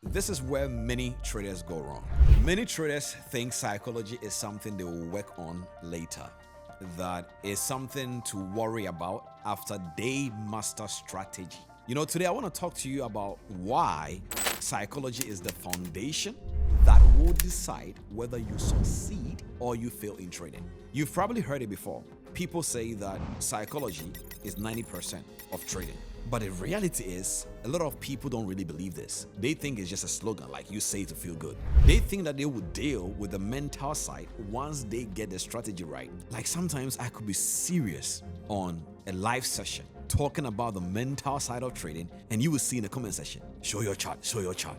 This is where many traders go wrong. Many traders think psychology is something they will work on later, that is something to worry about after they master strategy. Today I want to talk to you about why psychology is the foundation that will decide whether you succeed or you fail in trading. You've probably heard it before. People say that psychology is 90% of trading. But the reality is, a lot of people don't really believe this. They think it's just a slogan, like you say to feel good. They think that they will deal with the mental side once they get the strategy right. Like sometimes I could be serious on a live session talking about the mental side of trading, and you will see in the comment section, show your chart, show your chart.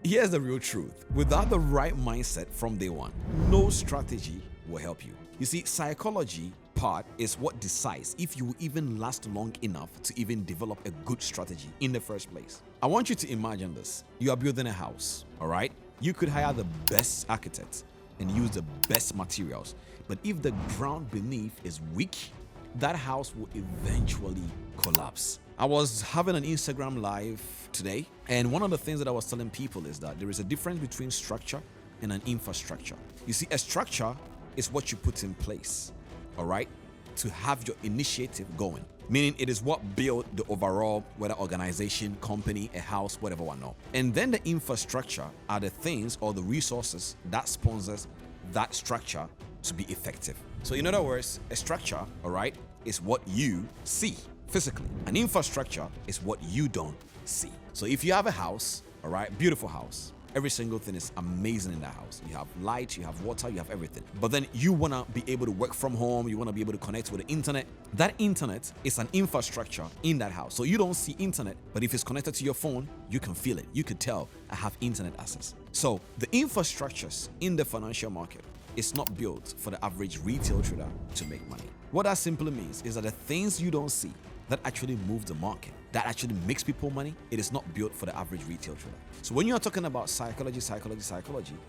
Here's the real truth. Without the right mindset from day one, no strategy will help you. You see, psychology part is what decides if you will even last long enough to even develop a good strategy in the first place. I want you to imagine this. You are building a house, all right? You could hire the best architects and use the best materials. But if the ground beneath is weak, that house will eventually collapse. I was having an Instagram live today, and one of the things that I was telling people is that there is a difference between structure and an infrastructure. You see, a structure is what you put in place, all right, to have your initiative going. Meaning it is what built the overall, whether organization, company, a house, whatever one know. And then the infrastructure are the things or the resources that sponsors that structure to be effective. So in other words, a structure, all right, is what you see physically. An infrastructure is what you don't see. So if you have a house, all right, beautiful house, every single thing is amazing in that house. You have light, you have water, you have everything. But then you want to be able to work from home, you want to be able to connect with the internet. That internet is an infrastructure in that house. So you don't see internet, but if it's connected to your phone, you can feel it. You could tell I have internet access. So the infrastructures in the financial market is not built for the average retail trader to make money. What that simply means is that the things you don't see that actually move the market, that actually makes people money, it is not built for the average retail trader. So when you are talking about psychology,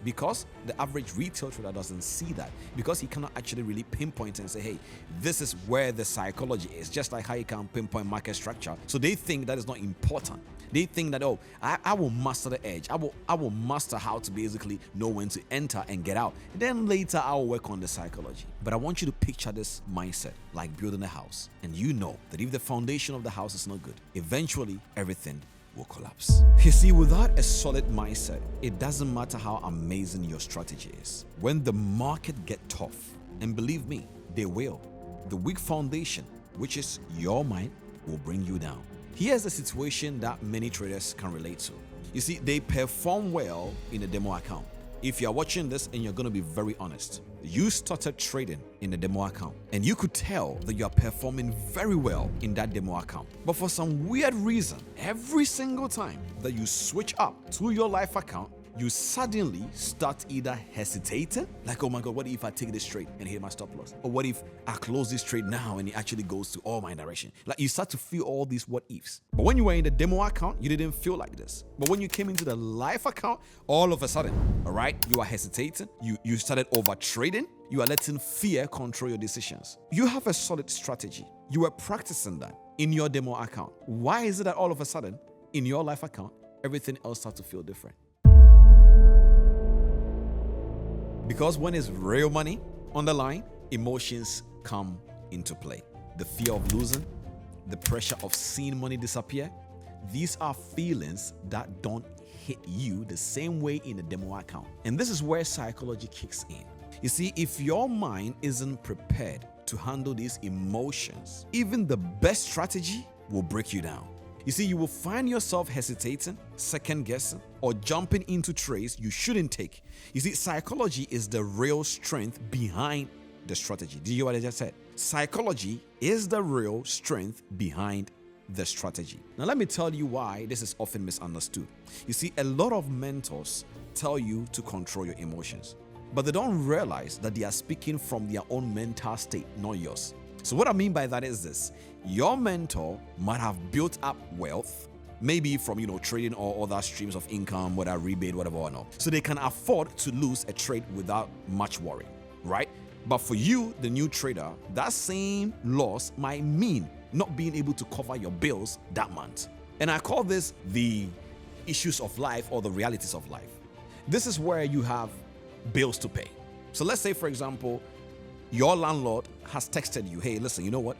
because the average retail trader doesn't see that, because he cannot actually really pinpoint and say, hey, this is where the psychology is, just like how you can pinpoint market structure. So they think that is not important. They think that, I will master the edge. I will master how to basically know when to enter and get out. Then later I will work on the psychology. But I want you to picture this mindset like building a house. And you know that if the foundation of the house is not good, eventually everything will collapse. You see, without a solid mindset, it doesn't matter how amazing your strategy is. When the market get tough, and believe me, they will, the weak foundation, which is your mind, will bring you down. Here's the situation that many traders can relate to. You see, they perform well in a demo account. If you're watching this and you're going to be very honest, you started trading in a demo account and you could tell that you're performing very well in that demo account. But for some weird reason, every single time that you switch up to your live account, you suddenly start either hesitating, like, oh my God, what if I take this trade and hit my stop loss? Or what if I close this trade now and it actually goes to all my direction? Like you start to feel all these what ifs. But when you were in the demo account, you didn't feel like this. But when you came into the live account, all of a sudden, all right, you are hesitating. You started over trading. You are letting fear control your decisions. You have a solid strategy. You were practicing that in your demo account. Why is it that all of a sudden in your live account, everything else starts to feel different? Because when it's real money on the line, emotions come into play. The fear of losing, the pressure of seeing money disappear, these are feelings that don't hit you the same way in a demo account. And this is where psychology kicks in. You see, if your mind isn't prepared to handle these emotions, even the best strategy will break you down. You see, you will find yourself hesitating, second guessing, or jumping into trades you shouldn't take. You see, psychology is the real strength behind the strategy. Did you hear what I just said? Psychology is the real strength behind the strategy. Now, let me tell you why this is often misunderstood. You see, a lot of mentors tell you to control your emotions, but they don't realize that they are speaking from their own mental state, not yours. So what I mean by that is this: your mentor might have built up wealth, maybe from trading or other streams of income, whether rebate, whatever or not. So they can afford to lose a trade without much worry, right? But for you, the new trader, that same loss might mean not being able to cover your bills that month. And I call this the issues of life or the realities of life. This is where you have bills to pay. So let's say, for example, your landlord has texted you, hey, listen, you know what?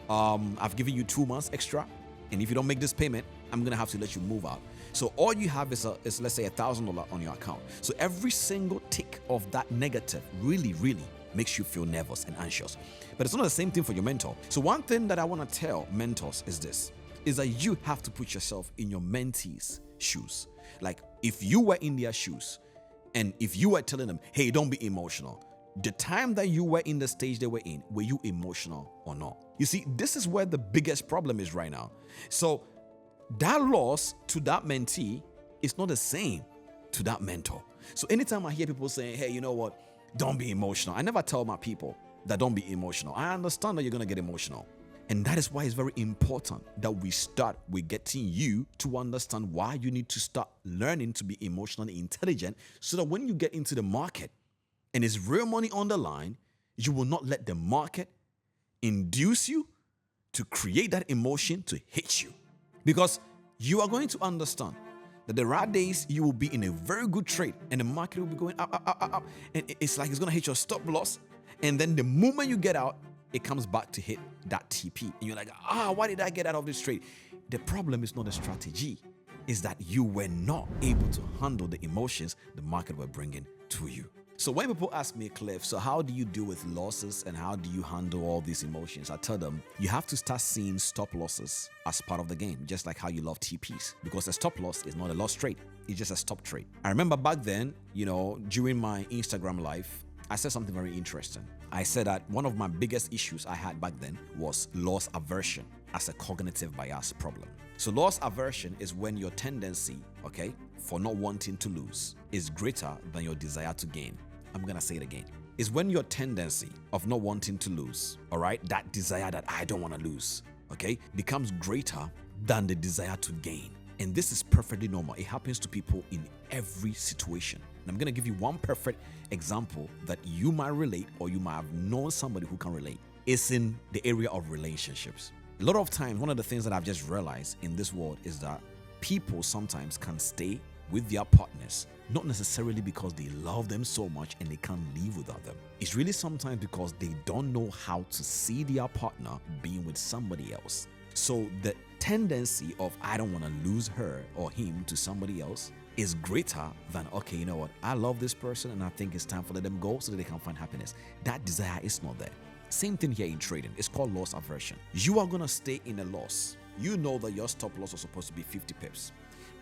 I've given you 2 months extra, and if you don't make this payment, I'm gonna have to let you move out. So all you have is let's say $1,000 on your account. So every single tick of that negative really makes you feel nervous and anxious. But it's not the same thing for your mentor. So one thing that I want to tell mentors is this, is that you have to put yourself in your mentee's shoes. Like if you were in their shoes, and if you were telling them, hey, don't be emotional, the time that you were in the stage they were in, were you emotional or not? You see, this is where the biggest problem is right now. So that loss to that mentee is not the same to that mentor. So anytime I hear people saying, hey, you know what, don't be emotional, I never tell my people that don't be emotional. I understand that you're going to get emotional. And that is why it's very important that we start with getting you to understand why you need to start learning to be emotionally intelligent, so that when you get into the market and it's real money on the line, you will not let the market induce you to create that emotion to hit you. Because you are going to understand that there are days you will be in a very good trade and the market will be going up. And it's like it's going to hit your stop loss. And then the moment you get out, it comes back to hit that TP. And you're like, why did I get out of this trade? The problem is not a strategy. It's that you were not able to handle the emotions the market were bringing to you. So when people ask me, Cliff, so how do you deal with losses and how do you handle all these emotions? I tell them, you have to start seeing stop losses as part of the game, just like how you love TPs, because a stop loss is not a loss trade. It's just a stop trade. I remember back then, during my Instagram live, I said something very interesting. I said that one of my biggest issues I had back then was loss aversion as a cognitive bias problem. So loss aversion is when your tendency, for not wanting to lose is greater than your desire to gain. I'm going to say it again. Is when your tendency of not wanting to lose, that desire that I don't want to lose, becomes greater than the desire to gain. And this is perfectly normal. It happens to people in every situation. And I'm going to give you one perfect example that you might relate, or you might have known somebody who can relate. It's in the area of relationships. A lot of times, one of the things that I've just realized in this world is that people sometimes can stay with their partners, not necessarily because they love them so much and they can't live without them. It's really sometimes because they don't know how to see their partner being with somebody else. So the tendency of I don't want to lose her or him to somebody else is greater than, okay, you know what, I love this person and I think it's time for them go so that they can find happiness. That desire is not there. Same thing here in trading. It's called loss aversion. You are going to stay in a loss. You know that your stop loss was supposed to be 50 pips.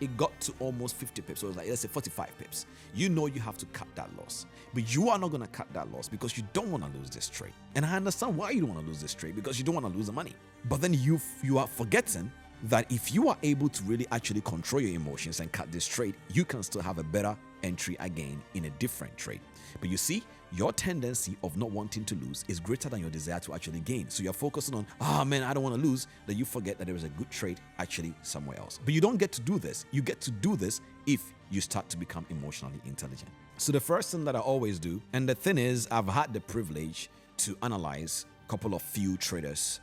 It got to almost 50 pips. So it's like, let's say 45 pips. You know you have to cut that loss. But you are not going to cut that loss because you don't want to lose this trade. And I understand why you don't want to lose this trade, because you don't want to lose the money. But then you are forgetting that if you are able to really actually control your emotions and cut this trade, you can still have a better entry again in a different trade. But you see, your tendency of not wanting to lose is greater than your desire to actually gain. So you're focusing on, I don't want to lose, that you forget that there is a good trade actually somewhere else. But you don't get to do this. You get to do this if you start to become emotionally intelligent. So the first thing that I always do, and the thing is, I've had the privilege to analyze couple of few traders,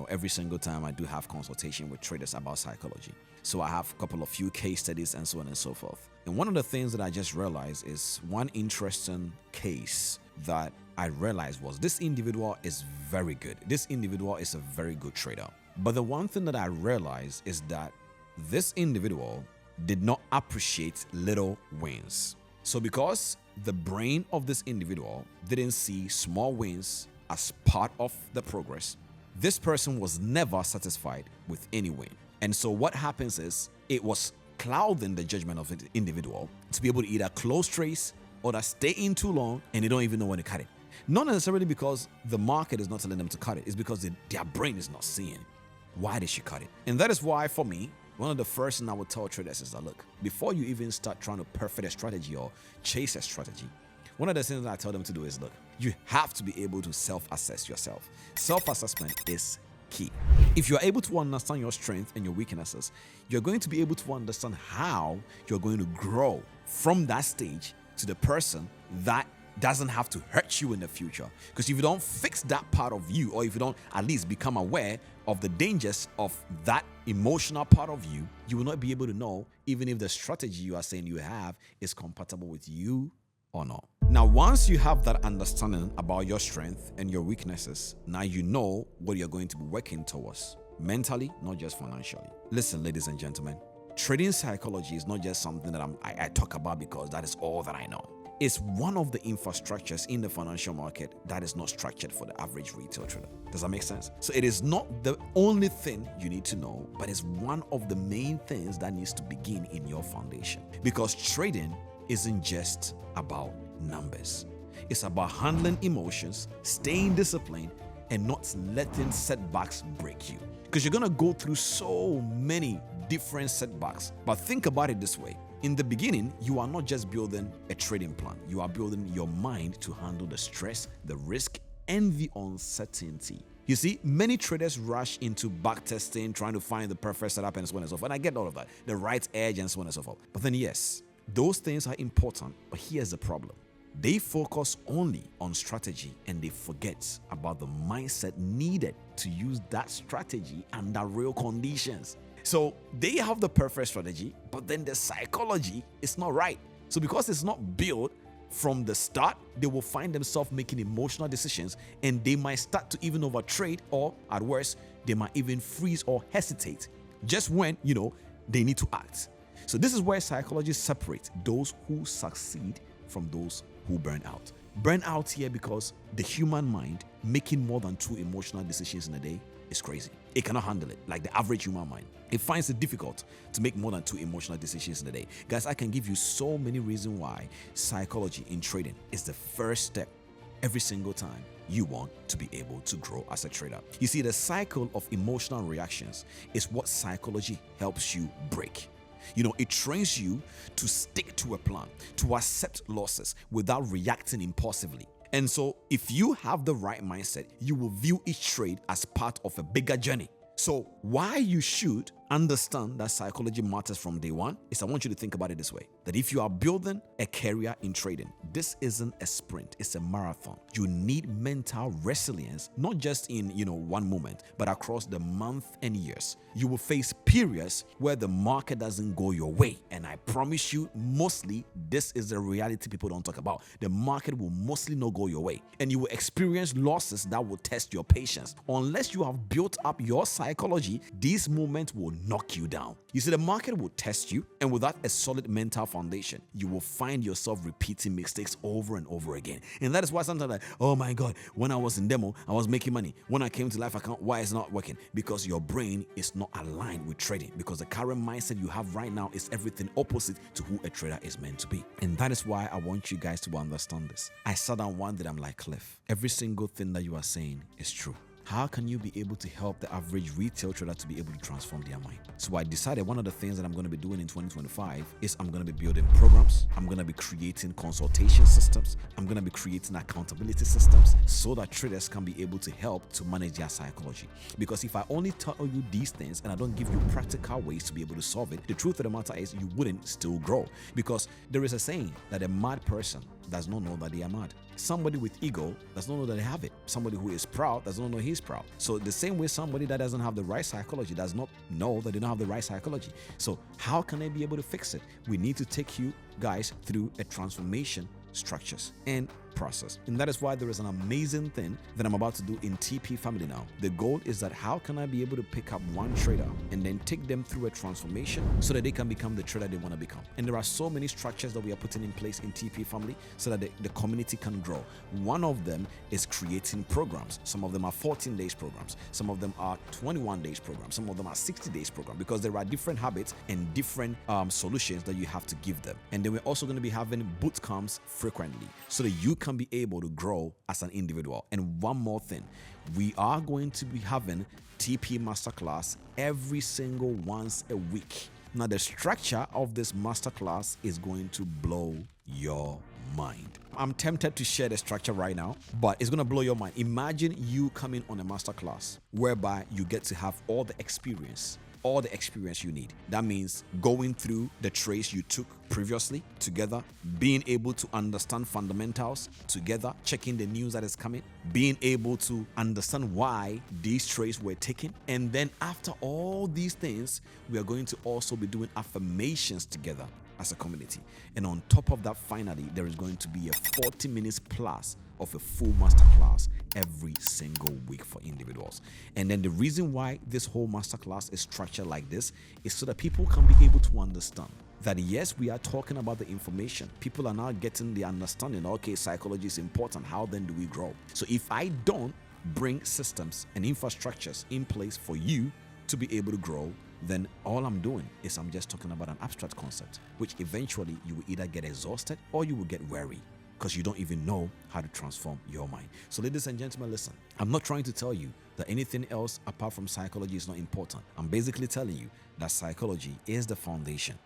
every single time I do have consultation with traders about psychology. So I have a couple of few case studies and so on and so forth. And one of the things that I just realized is one interesting case that I realized was this individual is very good. This individual is a very good trader. But the one thing that I realized is that this individual did not appreciate little wins. So because the brain of this individual didn't see small wins as part of the progress, this person was never satisfied with any win. And so what happens is it was clouding the judgment of the individual to be able to either close trades or to stay in too long and they don't even know when to cut it. Not necessarily because the market is not telling them to cut it. It's because their brain is not seeing why they should cut it. And that is why, for me, one of the first things I would tell traders is that, look, before you even start trying to perfect a strategy or chase a strategy, one of the things that I tell them to do is, look, you have to be able to self-assess yourself. Self-assessment is key. If you're able to understand your strengths and your weaknesses, you're going to be able to understand how you're going to grow from that stage to the person that doesn't have to hurt you in the future. Because if you don't fix that part of you, or if you don't at least become aware of the dangers of that emotional part of you, you will not be able to know even if the strategy you are saying you have is compatible with you or not. Now, once you have that understanding about your strength and your weaknesses, now you know what you're going to be working towards, mentally, not just financially. Listen, ladies and gentlemen, trading psychology is not just something that I talk about because that is all that I know. It's one of the infrastructures in the financial market that is not structured for the average retail trader. Does that make sense? So it is not the only thing you need to know, but it's one of the main things that needs to begin in your foundation. Because trading isn't just about numbers. It's about handling emotions, staying disciplined, and not letting setbacks break you. Because you're going to go through so many different setbacks. But think about it this way. In the beginning, you are not just building a trading plan. You are building your mind to handle the stress, the risk, and the uncertainty. You see, many traders rush into backtesting, trying to find the perfect setup and so on and so forth. And I get all of that, the right edge and so on and so forth. But then yes, those things are important. But here's the problem. They focus only on strategy and they forget about the mindset needed to use that strategy under real conditions. So they have the perfect strategy, but then the psychology is not right. So because it's not built from the start, they will find themselves making emotional decisions and they might start to even overtrade, or at worst, they might even freeze or hesitate just when, they need to act. So this is where psychology separates those who succeed from those who burn out. Burn out here because the human mind making more than 2 emotional decisions in a day is crazy. It cannot handle it, like the average human mind. It finds it difficult to make more than 2 emotional decisions in a day. Guys, I can give you so many reasons why psychology in trading is the first step every single time you want to be able to grow as a trader. You see, the cycle of emotional reactions is what psychology helps you break. It trains you to stick to a plan, to accept losses without reacting impulsively. And so if you have the right mindset, you will view each trade as part of a bigger journey. So why you should understand that psychology matters from day one is I want you to think about it this way, that if you are building a career in trading, this isn't a sprint, it's a marathon. You need mental resilience, not just in, one moment, but across the month and years. You will face periods where the market doesn't go your way. And I promise you, mostly, this is the reality people don't talk about. The market will mostly not go your way. And you will experience losses that will test your patience. Unless you have built up your psychology, these moments will knock you down. You see, the market will test you, and without a solid mental foundation, you will find yourself repeating mistakes over and over again. And that is why sometimes like, oh my God, when I was in demo, I was making money. When I came to live account, why is it not working? Because your brain is not aligned with trading, because the current mindset you have right now is everything opposite to who a trader is meant to be. And that is why I want you guys to understand this. I sat down one day, I'm like, Cliff, every single thing that you are saying is true. How can you be able to help the average retail trader to be able to transform their mind? So I decided one of the things that I'm going to be doing in 2025 is I'm going to be building programs. I'm going to be creating consultation systems. I'm going to be creating accountability systems so that traders can be able to help to manage their psychology. Because if I only tell you these things and I don't give you practical ways to be able to solve it, the truth of the matter is you wouldn't still grow. Because there is a saying that a mad person does not know that they are mad. Somebody with ego does not know that they have it. Somebody who is proud does not know he's proud. So the same way somebody that doesn't have the right psychology does not know that they don't have the right psychology. So how can they be able to fix it? We need to take you guys through a transformation structures and process. And that is why there is an amazing thing that I'm about to do in TP Family now. The goal is that how can I be able to pick up one trader and then take them through a transformation so that they can become the trader they want to become. And there are so many structures that we are putting in place in TP Family so that the community can grow. One of them is creating programs. Some of them are 14 days programs. Some of them are 21 days programs. Some of them are 60 days programs, because there are different habits and different solutions that you have to give them. And then we're also going to be having boot camps frequently so that you can be able to grow as an individual. And one more thing, we are going to be having TP Masterclass every single once a week. Now, the structure of this masterclass is going to blow your mind. I'm tempted to share the structure right now, but it's going to blow your mind. Imagine you coming on a masterclass whereby you get to have all the experience all the experience you need. That means going through the trades you took previously together, being able to understand fundamentals together, checking the news that is coming, being able to understand why these trades were taken. And then after all these things, we are going to also be doing affirmations together as a community. And on top of that, finally, there is going to be a 40 minutes plus of a full masterclass every single week for individuals. And then the reason why this whole masterclass is structured like this is so that people can be able to understand that yes, we are talking about the information. People are now getting the understanding, okay, psychology is important. How then do we grow? So if I don't bring systems and infrastructures in place for you to be able to grow, then all I'm doing is I'm just talking about an abstract concept, which eventually you will either get exhausted or you will get weary, because you don't even know how to transform your mind. So ladies and gentlemen, listen, I'm not trying to tell you that anything else apart from psychology is not important. I'm basically telling you that psychology is the foundation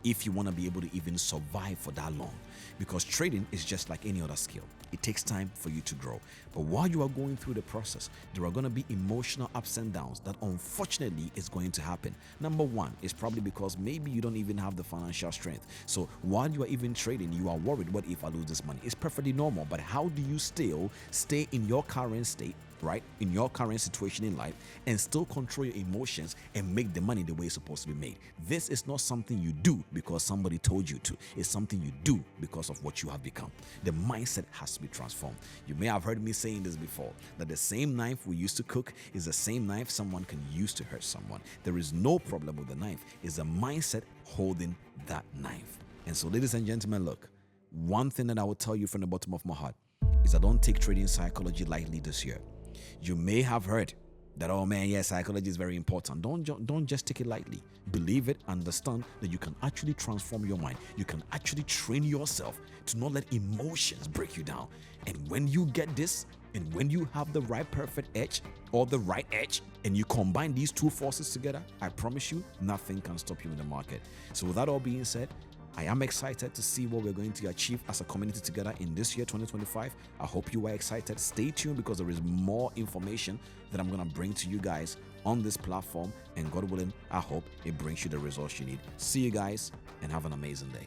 if you want to be able to even survive for that long, because trading is just like any other skill. It takes time for you to grow. But while you are going through the process, there are going to be emotional ups and downs that unfortunately is going to happen. Number one is probably because maybe you don't even have the financial strength. So while you are even trading, you are worried, what if I lose this money? It's perfectly normal. But how do you still stay in your current state, right, in your current situation in life, and still control your emotions and make the money the way it's supposed to be made? This is not something you do because somebody told you to. It's something you do because of what you have become. The mindset has to be transformed. You may have heard me saying this before, that the same knife we used to cook is the same knife someone can use to hurt someone. There is no problem with the knife. It's the mindset holding that knife. And so, ladies and gentlemen, look, one thing that I will tell you from the bottom of my heart is I don't take trading psychology lightly this year. You may have heard that, oh man, yeah, psychology is very important. Don't just take it lightly. Believe it, understand that you can actually transform your mind. You can actually train yourself to not let emotions break you down. And when you get this, and when you have the right perfect edge or the right edge, and you combine these two forces together, I promise you, nothing can stop you in the market. So with that all being said, I am excited to see what we're going to achieve as a community together in this year, 2025. I hope you are excited. Stay tuned, because there is more information that I'm going to bring to you guys on this platform. And God willing, I hope it brings you the results you need. See you guys and have an amazing day.